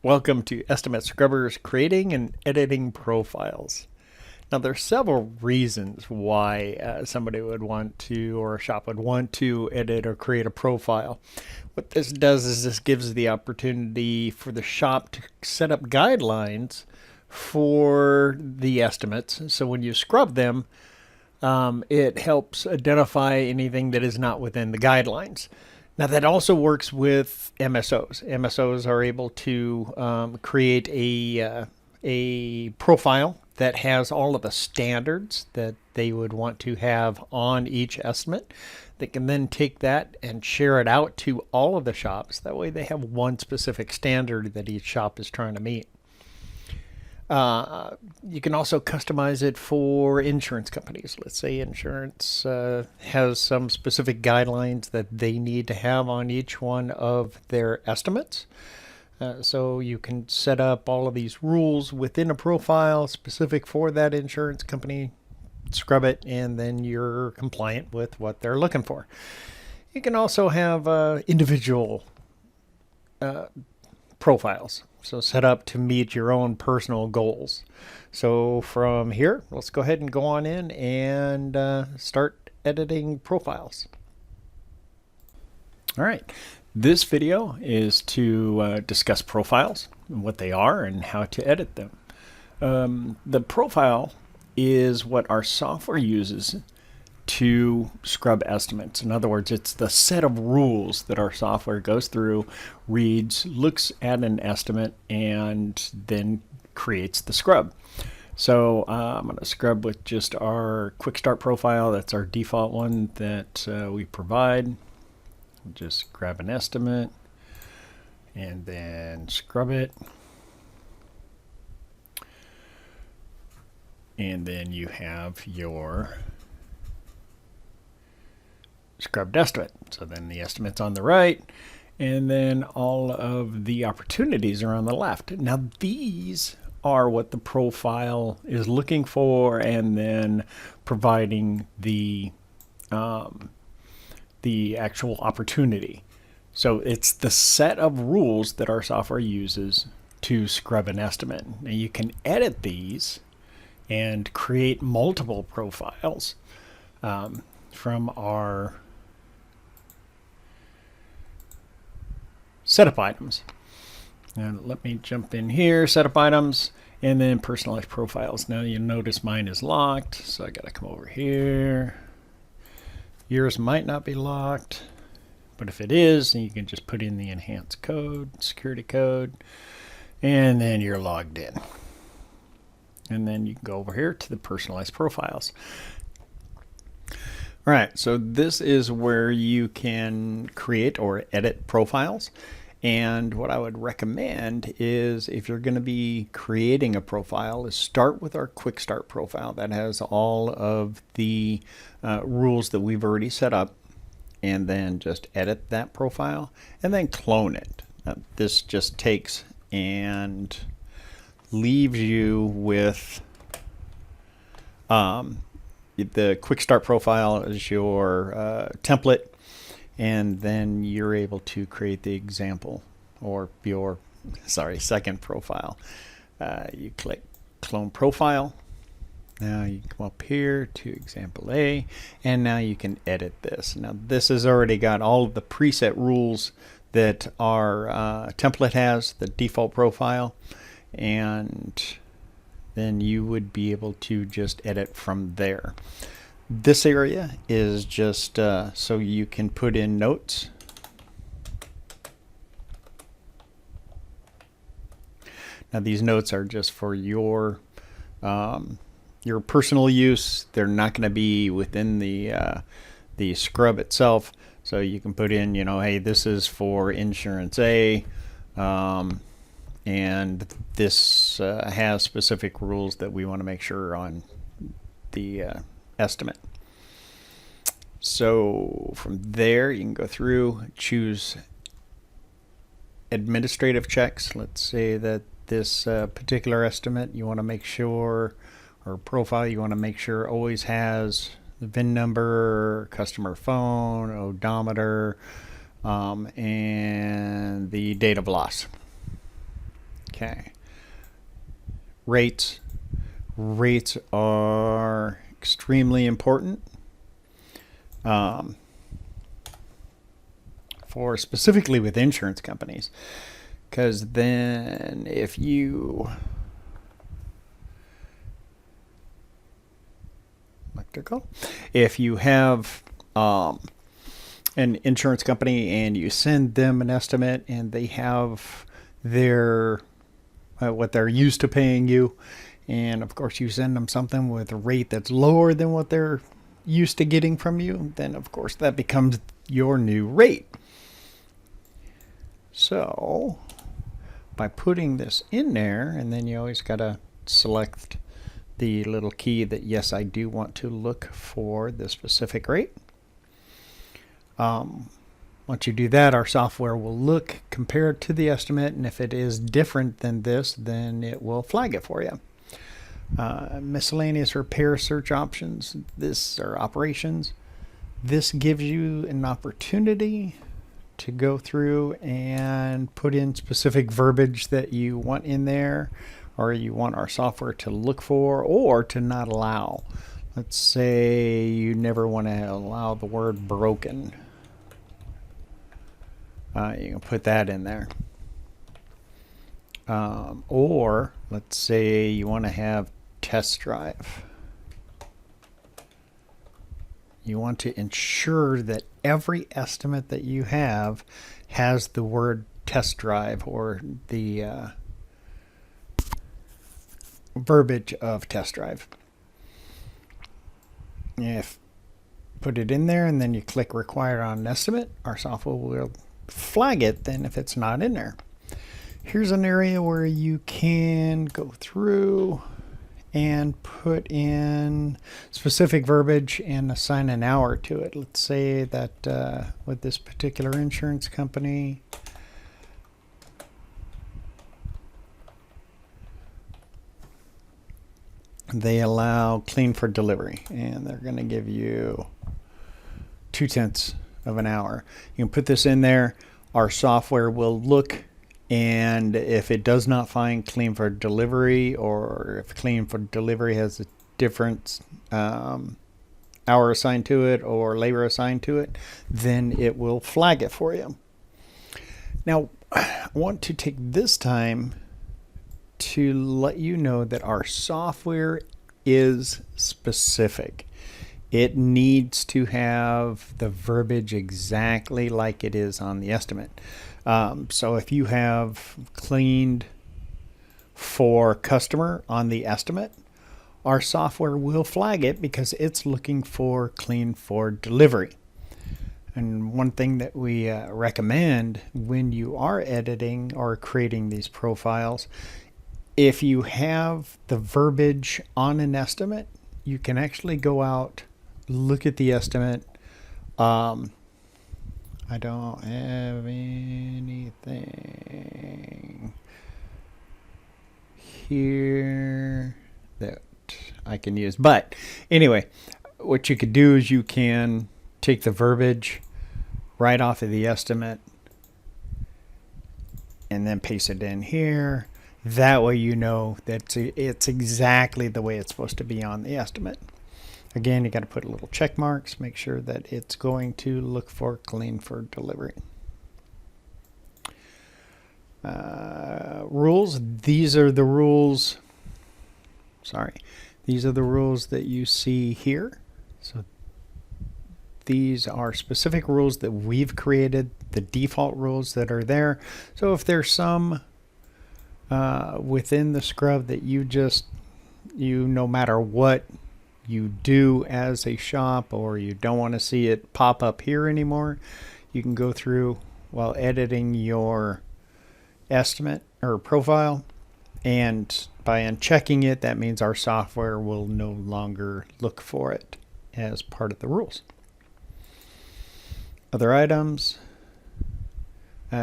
Welcome to Estimate Scrubbers Creating and Editing Profiles. Now, there are several reasons why somebody would want to, or a shop would want to edit or create a profile. What this does is this gives the opportunity for the shop to set up guidelines for the estimates. So when you scrub them, it helps identify anything that is not within the guidelines. Now that also works with MSOs. MSOs are able to create a profile that has all of the standards that they would want to have on each estimate. They can then take that and share it out to all of the shops. That way they have one specific standard that each shop is trying to meet. You can also customize it for insurance companies. Let's say insurance has some specific guidelines that they need to have on each one of their estimates. So you can set up all of these rules within a profile specific for that insurance company, scrub it, and then you're compliant with what they're looking for. You can also have individual profiles. So set up to meet your own personal goals. So from here, let's go ahead and go on in and start editing profiles. All right. This video is to discuss profiles, what they are, and how to edit them. The profile is what our software uses to scrub estimates. In other words, it's the set of rules that our software goes through, reads, looks at an estimate, and then creates the scrub. So I'm going to scrub with just our quick start profile. That's our default one that we provide. Just grab an estimate and then scrub it. And then you have your scrubbed estimate. So then the estimate's on the right, and then all of the opportunities are on the left. Now these are what the profile is looking for, and then providing the actual opportunity. So it's the set of rules that our software uses to scrub an estimate. Now you can edit these and create multiple profiles from our setup items. And let me jump in here, setup items, and then personalized profiles. Now you notice mine is locked, so I gotta come over here. Yours might not be locked, but if it is, then you can just put in the enhanced code, security code, and then you're logged in. And then you can go over here to the personalized profiles. All right, so this is where you can create or edit profiles. And what I would recommend is, if you're going to be creating a profile, is start with our quick start profile that has all of the rules that we've already set up, and then just edit that profile and then clone it. Now, this just takes and leaves you with the quick start profile as your template, and then you're able to create the example or your second profile. You click clone profile. Now you come up here to example A, and now you can edit this. Now this has already got all of the preset rules that our template has, the default profile, and then you would be able to just edit from there. This area is just so you can put in notes. Now these notes are just for your personal use. They're not going to be within the scrub itself. So you can put in, hey, this is for insurance A, and this has specific rules that we want to make sure on the estimate. So from there you can go through, choose administrative checks. Let's say that this particular estimate you want to make sure, or profile you want to make sure, always has the VIN number, customer phone, odometer, and the date of loss. Okay. Rates. Rates are extremely important for specifically with insurance companies, because then if you if you have an insurance company and you send them an estimate and they have their what they're used to paying you, and of course you send them something with a rate that's lower than what they're used to getting from you, then of course that becomes your new rate. So by putting this in there, and then you always got to select the little key that yes, I do want to look for the specific rate. Once you do that, our software will look, compare it to the estimate, and if it is different than this, then it will flag it for you. Miscellaneous repair search options, this are operations. This gives you an opportunity to go through and put in specific verbiage that you want in there, or you want our software to look for or to not allow. Let's say you never want to allow the word broken. You can put that in there. Or let's say you want to have test drive. You want to ensure that every estimate that you have has the word test drive or the verbiage of test drive. If put it in there and then you click required on an estimate, our software will flag it then if it's not in there. Here's an area where you can go through and put in specific verbiage and assign an hour to it. Let's say that with this particular insurance company, they allow clean for delivery, and they're going to give you 0.2 of an hour. You can put this in there. Our software will look, and if it does not find clean for delivery, or if clean for delivery has a different hour assigned to it or labor assigned to it, then it will flag it for you. Now, I want to take this time to let you know that our software is specific. It needs to have the verbiage exactly like it is on the estimate. So if you have cleaned for customer on the estimate, our software will flag it because it's looking for clean for delivery. And one thing that we recommend when you are editing or creating these profiles, if you have the verbiage on an estimate, you can actually go out, look at the estimate. I don't have anything here that I can use. But anyway, what you could do is you can take the verbiage right off of the estimate and then paste it in here. That way you know that it's exactly the way it's supposed to be on the estimate. Again, you got to put little check marks, make sure that it's going to look for clean for delivery. Rules. These are the rules. These are the rules that you see here. So these are specific rules that we've created, the default rules that are there. So if there's some within the scrub that you no matter what you do as a shop, or you don't want to see it pop up here anymore, you can go through while editing your estimate or profile, and by unchecking it, that means our software will no longer look for it as part of the rules. Other items.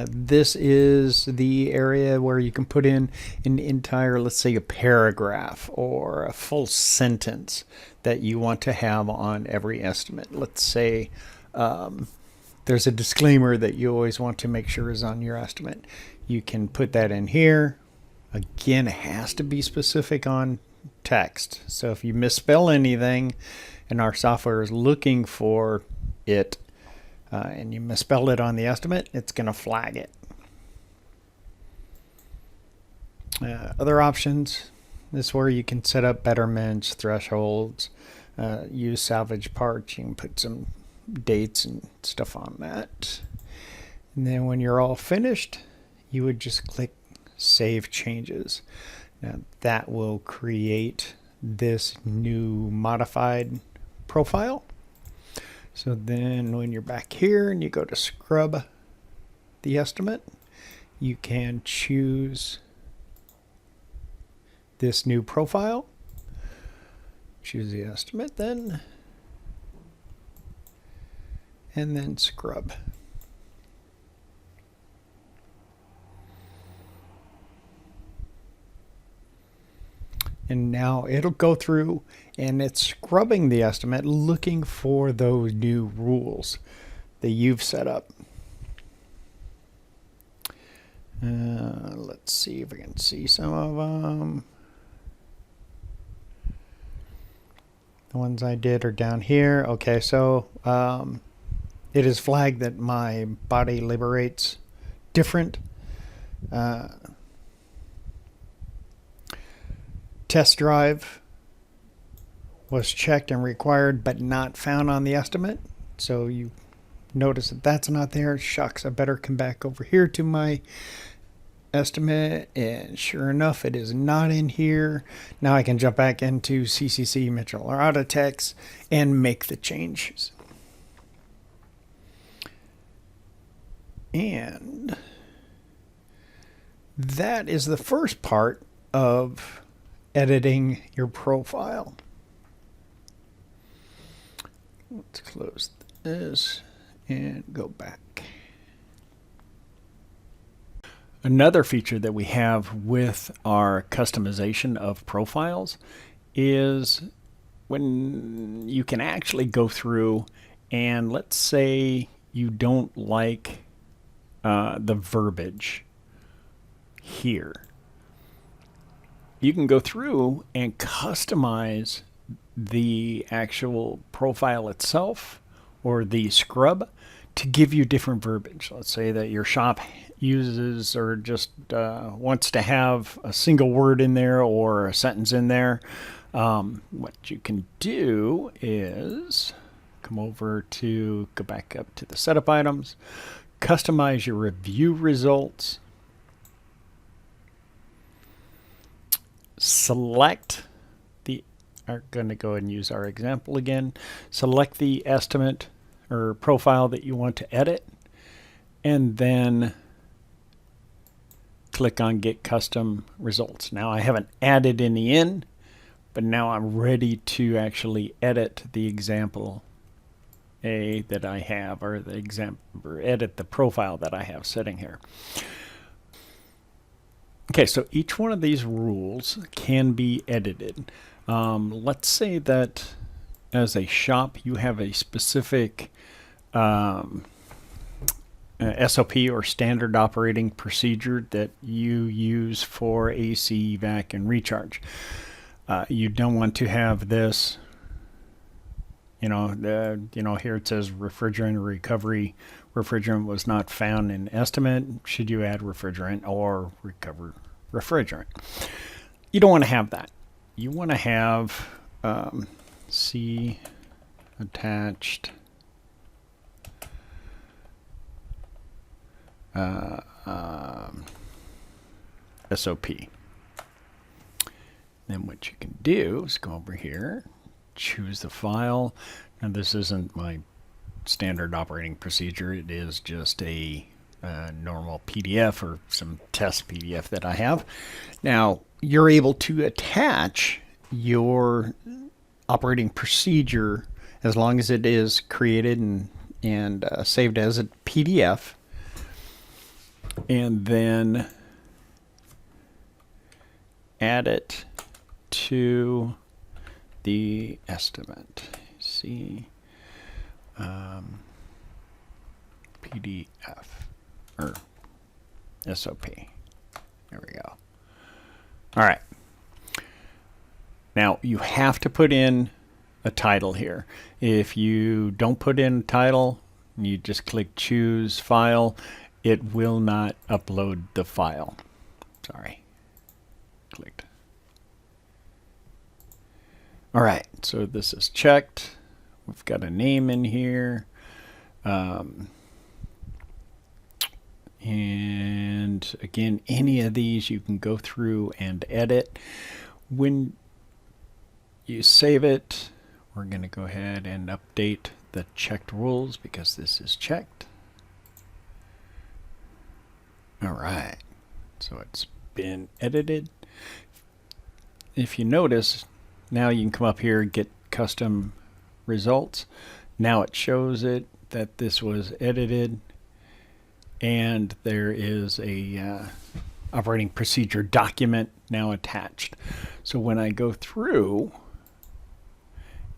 This is the area where you can put in an entire, let's say, a paragraph or a full sentence that you want to have on every estimate. Let's say there's a disclaimer that you always want to make sure is on your estimate. You can put that in here, Again, it has to be specific on text. So if you misspell anything and our software is looking for it and you misspell it on the estimate, it's going to flag it. Other options, this is where you can set up betterments, thresholds, use salvage parts. You can put some dates and stuff on that. And then when you're all finished, you would just click Save Changes. Now that will create this new modified profile. So then when you're back here and you go to scrub the estimate, you can choose this new profile. Choose the estimate then, and then scrub. And now it'll go through and it's scrubbing the estimate, looking for those new rules that you've set up. Let's see if we can see some of them. The ones I did are down here. Okay, so it is flagged that my body liberates different. Test drive was checked and required but not found on the estimate. So you notice that that's not there. Shucks, I better come back over here to my estimate, and sure enough, it is not in here. Now I can jump back into CCC Mitchell or Autotext and make the changes. And that is the first part of editing your profile. Let's close this and go back. Another feature that we have with our customization of profiles is when you can actually go through and let's say you don't like the verbiage here. You can go through and customize the actual profile itself or the scrub to give you different verbiage. Let's say that your shop uses or just wants to have a single word in there or a sentence in there. What you can do is come over to go back up to the setup items, customize your review results, select the, are going to go ahead and use our example again, select the estimate or profile that you want to edit, and then click on Get Custom Results. Now I haven't added any in, but now I'm ready to actually edit the example A that I have, or the example, or edit the profile that I have sitting here. Okay, so each one of these rules can be edited. Let's say that as a shop you have a specific SOP or standard operating procedure that you use for AC, vac, and recharge. You don't want to have this, here it says refrigerant recovery. Refrigerant was not found in estimate. Should you add refrigerant or recover refrigerant? You don't want to have that. You want to have C attached SOP. Then what you can do is go over here, choose the file. Now this isn't my standard operating procedure. It is just a normal PDF or some test PDF that I have. Now you're able to attach your operating procedure as long as it is created and saved as a PDF, and then add it to the estimate. See, PDF or SOP. There we go. All right. Now you have to put in a title here. If you don't put in a title, you just click choose file, it will not upload the file. Sorry. Clicked. All right, so this is checked. We've got a name in here. And again, any of these you can go through and edit. When you save it, we're going to go ahead and update the checked rules because this is checked. All right, so it's been edited. If you notice, now you can come up here and get custom results. Now it shows it that this was edited, and there is a operating procedure document now attached. So when I go through,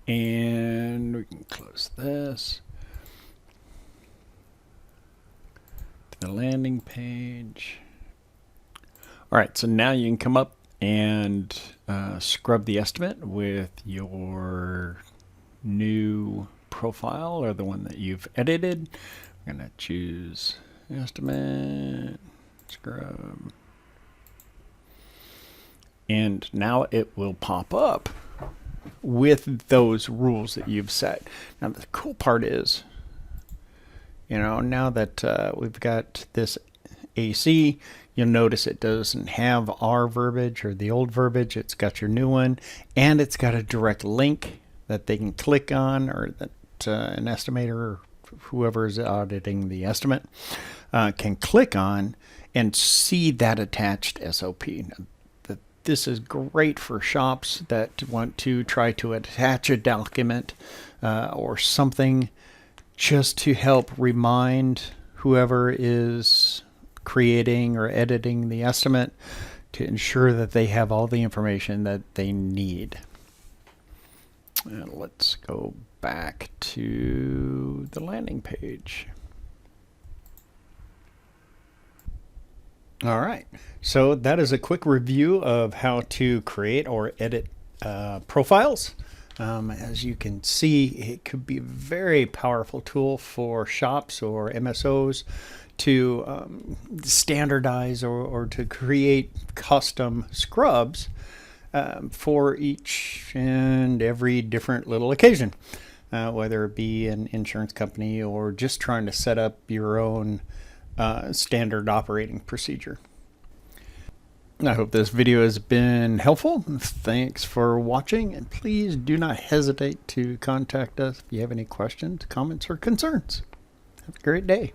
and we can close this to the landing page. All right, so now you can come up and scrub the estimate with your new profile or the one that you've edited. I'm going to choose estimate, scrub, and now it will pop up with those rules that you've set. Now the cool part is, you know, now that we've got this AC, you'll notice it doesn't have our verbiage or the old verbiage. It's got your new one, and it's got a direct link that they can click on, or that an estimator or whoever is auditing the estimate can click on and see that attached SOP. Now, this is great for shops that want to try to attach a document or something just to help remind whoever is creating or editing the estimate to ensure that they have all the information that they need. And let's go back to the landing page. All right, so that is a quick review of how to create or edit profiles. As you can see, it could be a very powerful tool for shops or MSOs to standardize or to create custom scrubs for each and every different little occasion, whether it be an insurance company or just trying to set up your own standard operating procedure. I hope this video has been helpful. Thanks for watching, and please do not hesitate to contact us if you have any questions, comments, or concerns. Have a great day.